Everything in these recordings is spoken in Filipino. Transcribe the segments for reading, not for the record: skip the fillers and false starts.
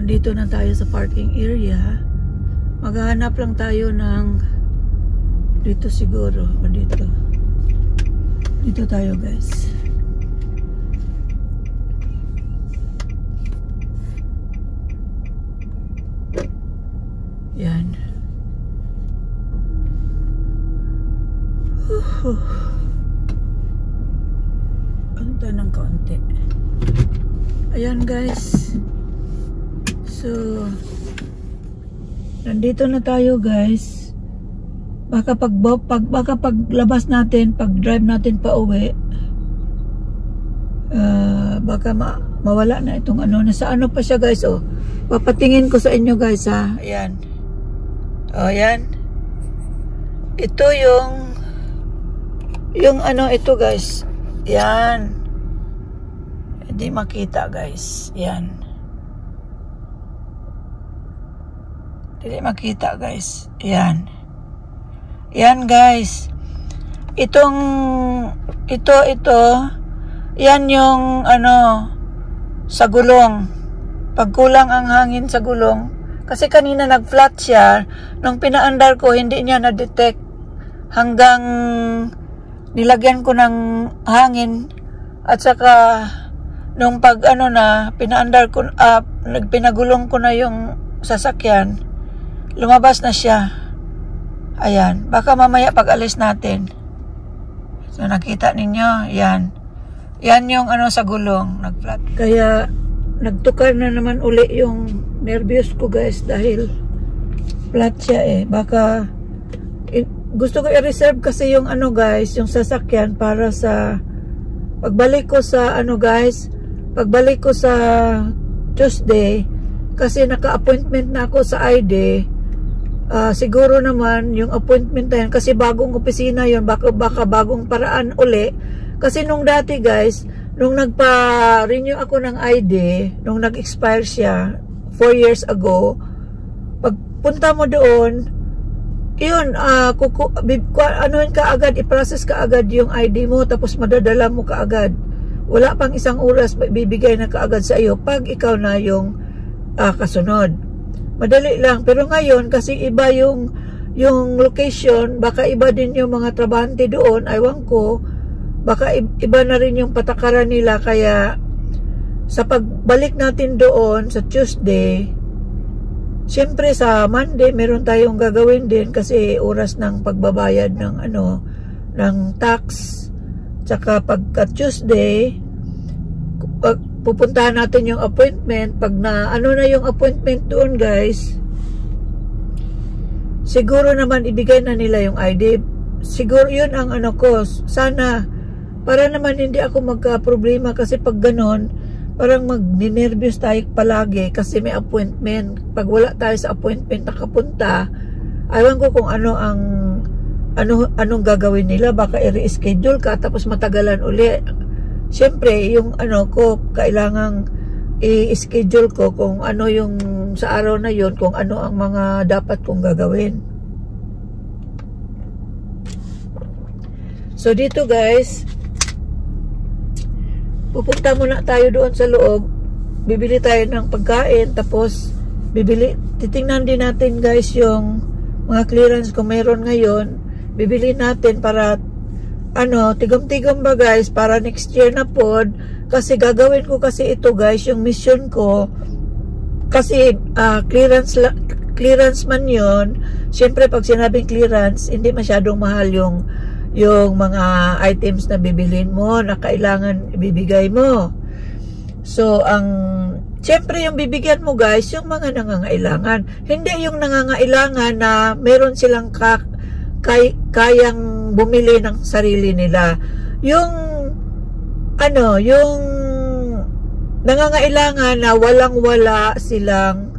Nandito na tayo sa parking area. Maghahanap lang tayo ng dito siguro. O dito. Dito tayo guys. Yan. Ano tayo ng kaunti. Ayan guys. So, nandito na tayo guys. Baka paglabas natin, pag drive natin pa uwi, baka mawala na itong ano. Nasa ano pa siya guys, oh. Papatingin ko sa inyo guys ha. Ayan. Oh, ayan. Ito yung ano ito guys. Yan. Hindi makita guys. Yan. Hindi makita guys. Yan. Yan guys. Ito. Yan yung ano sa gulong. Pag kulang ang hangin sa gulong. Kasi kanina nag-flat siya. Nung pinaandar ko, hindi niya na-detect. Hanggang nilagyan ko ng hangin. At saka nung pag ano na, pinaandar ko, pinagulong ko na yung sasakyan. Lumabas na siya. Ayan. Baka mamaya pag alis natin. So nakita ninyo, yan. Yan yung ano sa gulong, nag-flat. Kaya nagtukar na naman uli yung nervyos ko guys dahil flat siya eh. Baka gusto ko i-reserve kasi yung ano guys, yung sasakyan para sa pagbalik ko sa ano guys, pagbalik ko sa Tuesday kasi naka-appointment na ako sa ID. Siguro naman yung appointment na yun kasi bagong opisina yun, baka bagong paraan uli. Kasi nung dati guys, nung nagpa-renew ako ng ID, nung nag-expire siya 4 years ago, pagpunta mo doon, yun, anuin ka agad, i-process ka agad yung ID mo, tapos madadala mo ka agad. Wala pang isang oras, bibigay na ka agad sa iyo pag ikaw na yung kasunod. Madali lang, pero ngayon, kasi iba yung location, baka iba din yung mga trabahante doon, aywan ko, baka iba na rin yung patakaran nila, kaya sa pagbalik natin doon sa Tuesday, siyempre sa Monday meron tayong gagawin din kasi oras ng pagbabayad ng ano, ng tax. Tsaka pagka Tuesday, pupuntahan natin yung appointment. Pag na ano na yung appointment doon guys, siguro naman ibigay na nila yung ID. Siguro yun ang ano ko, sana para naman hindi ako magka-problema kasi pag ganon, parang mag-nervous tayo palagi kasi may appointment. Pag wala tayo sa appointment nakapunta, ayaw ko kung anong gagawin nila. Baka i-reschedule ka tapos matagalan uli. Siyempre, yung ano ko, kailangang i-schedule ko kung ano yung sa araw na yun, kung ano ang mga dapat kong gagawin. So, dito guys, pupunta muna tayo doon sa loob. Bibili tayo ng pagkain. Tapos, titingnan din natin guys yung mga clearance kung meron ngayon. Bibili natin para, ano, tigam-tigam ba guys, para next year na pod. Kasi gagawin ko kasi ito guys, yung mission ko. Kasi, clearance man yun. Siyempre, pag sinabing clearance, hindi masyadong mahal yung mga items na bibilin mo na kailangan ibibigay mo. So, siyempre yung bibigyan mo guys, yung mga nangangailangan. Hindi yung nangangailangan na meron silang kayang bumili ng sarili nila. Yung nangangailangan na walang-wala silang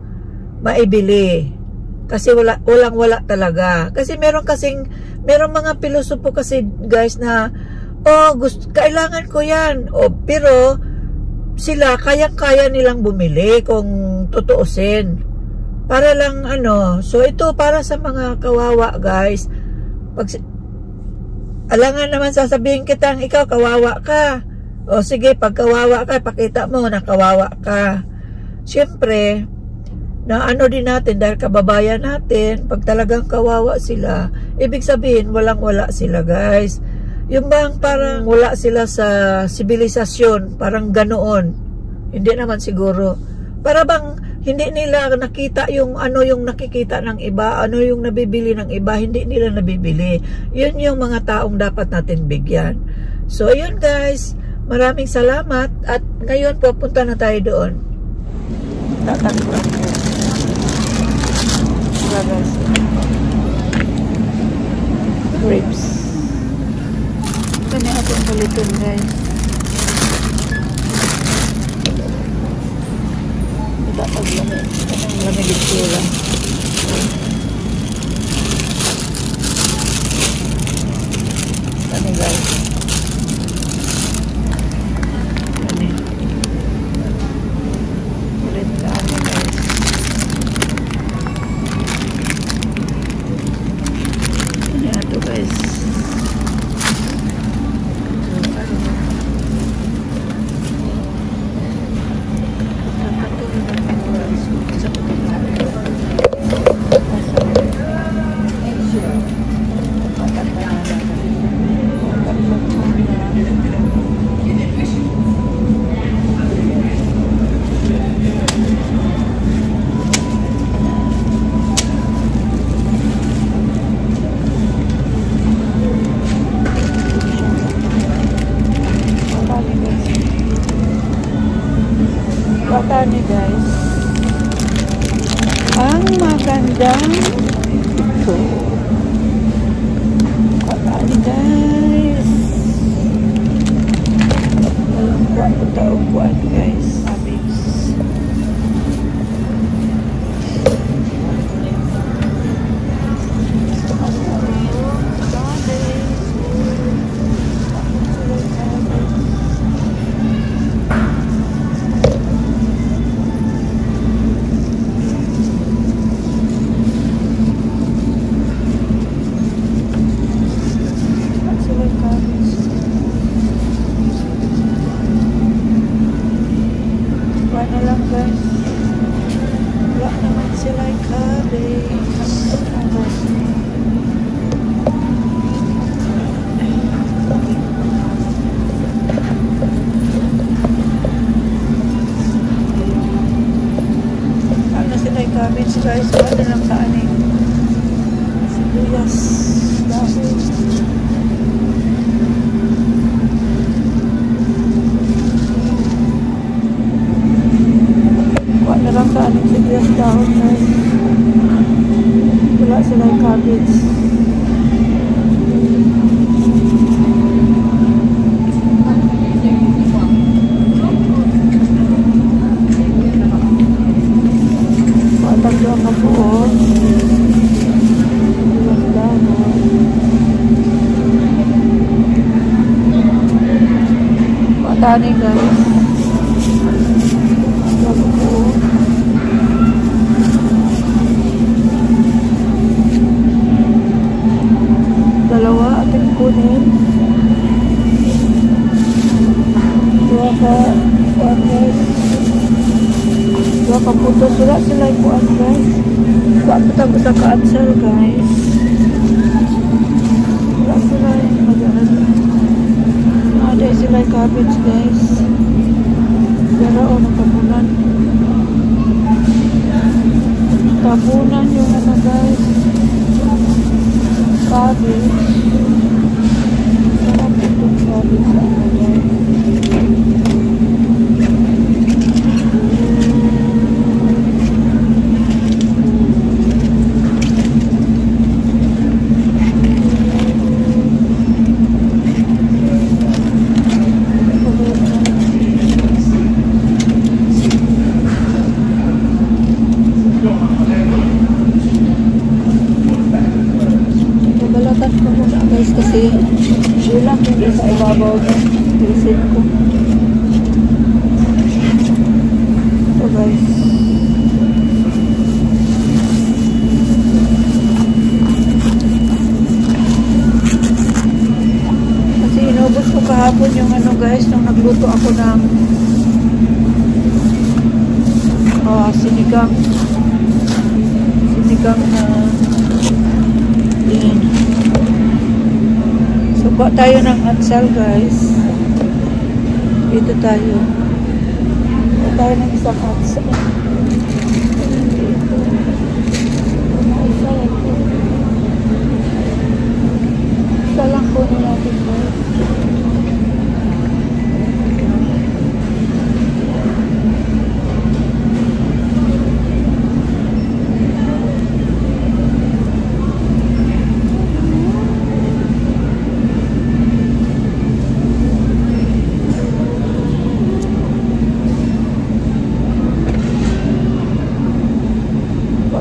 maibili. Kasi walang-wala talaga. Kasi meron mga pilosopo kasi guys na kailangan ko yan. Pero sila kayang-kaya nilang bumili kung tutuusin. Para lang so ito para sa mga kawawa guys. Alangan naman sasabihin kitang ikaw kawawa ka. O sige, pag kawawa ka, pakita mo na kawawa ka. Siyempre, na ano din natin dahil kababayan natin, pag talagang kawawa sila, ibig sabihin walang-wala sila, guys. Yung bang parang wala sila sa sibilisasyon, parang ganoon. Hindi naman siguro. Para bang hindi nila nakita yung ano yung nakikita ng iba, ano yung nabibili ng iba, hindi nila nabibili. Yun yung mga taong dapat natin bigyan. So, yun guys. Maraming salamat. At ngayon, pupunta na tayo doon. Tatagpuan ko. Guys. Grapes. Ito na atong baliton guys. Ito ang lamig. Ito ang lamig ito lang. Ito na guys. Ulit ka ano guys. Ito guys. Bata ni guys. Ang magandang ito. Bata ni guys. Alam ko ang taong guys. Abis. Na lang guys. Wala naman sila cabbage. Ano sila cabbage guys? Wala na lang sa aning sibuyas. Dahil na lang sa anong sibuyas dahon guys. Wala sila yung cabbage. Matagdo ang kapuon. Sibuyas dahon. Matani guys. Dalawa ating kunin. Dua ka putos. Wala sila ikuan guys. Wala sa ka-answer guys. Wala sila mag-aral. Ada sila cabbage guys. Dara o nagkapunan. Kapunan yung ano guys. Cabbage. Sarap itong cabbage sa ano guys. Balatan ko muna guys kasi ulam hindi sa ibabaw na isin ko. So guys, kasi inubos ko kahapon yung ano guys nung nagluto ako ng sinigang. sinigang na din. So, kuha tayo ng atsal, guys. Dito tayo. Kuha tayo ng isang atsal. Isa lang kunin natin, guys.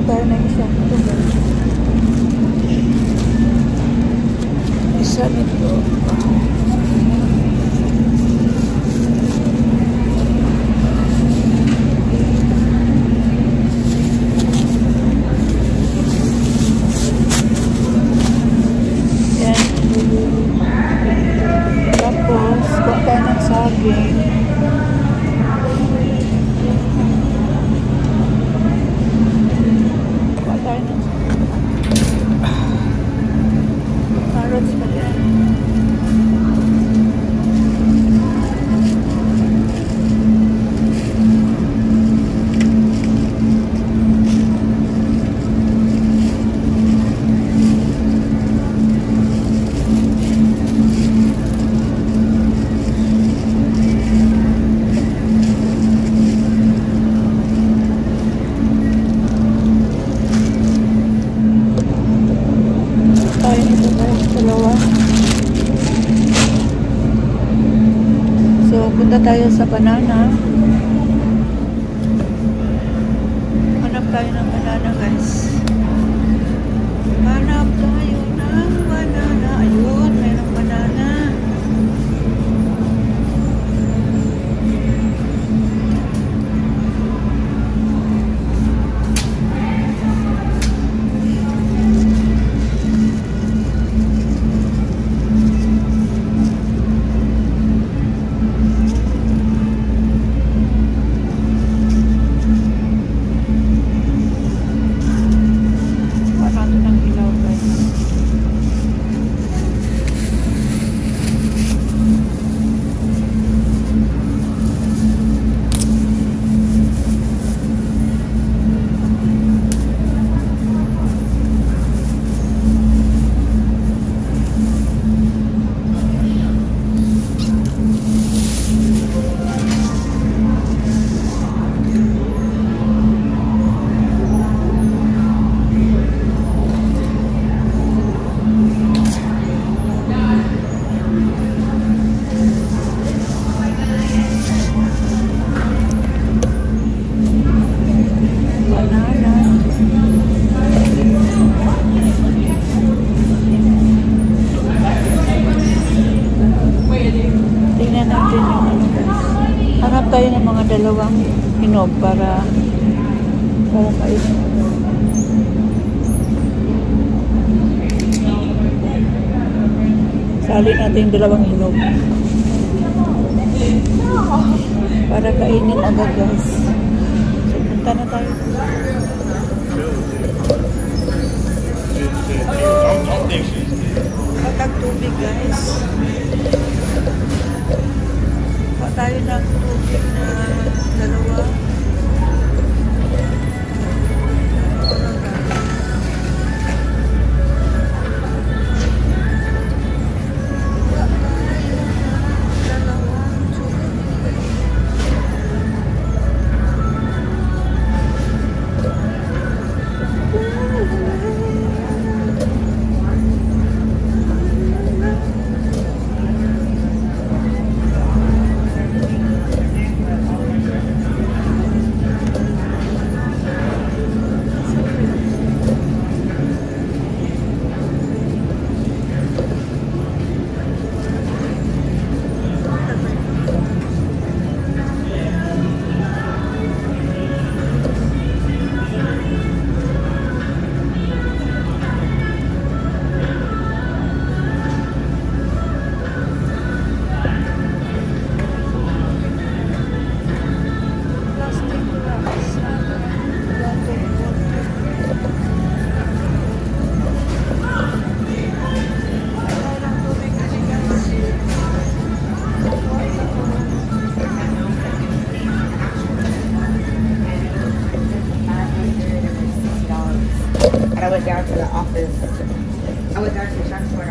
Tayo na isa. Isa nito. Yan. Tapos, kuha tayo ng saging. Carrots pa yan. So, punta tayo sa banana. Hanap tayo ng banana, guys. Hanap tayo ng banana. Ayun, mayroong banana. Hanap tayo ng mga dalawang hinog para kain. Sali natin yung dalawang hinog para kainin agad, guys. So, punta na tayo. Patag tubig, guys. Tayo ng tubig na dalawa. office. I was actually shocked for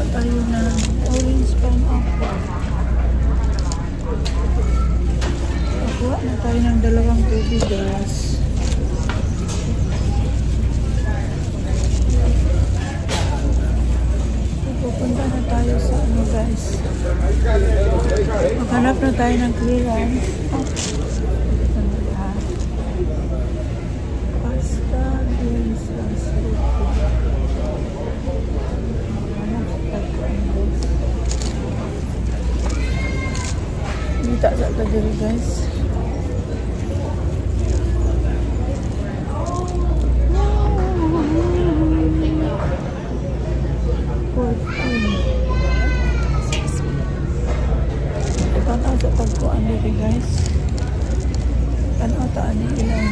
tayo ng orange pineapple. Nakuha na tayo ng 2 tubig, guys. Pupunta na tayo sa ano, guys. Maghanap na tayo ng clearance. Pasta, beans, tak tak diri, guys. Kan ada pagkuan diri, guys. Kan ata ani ilang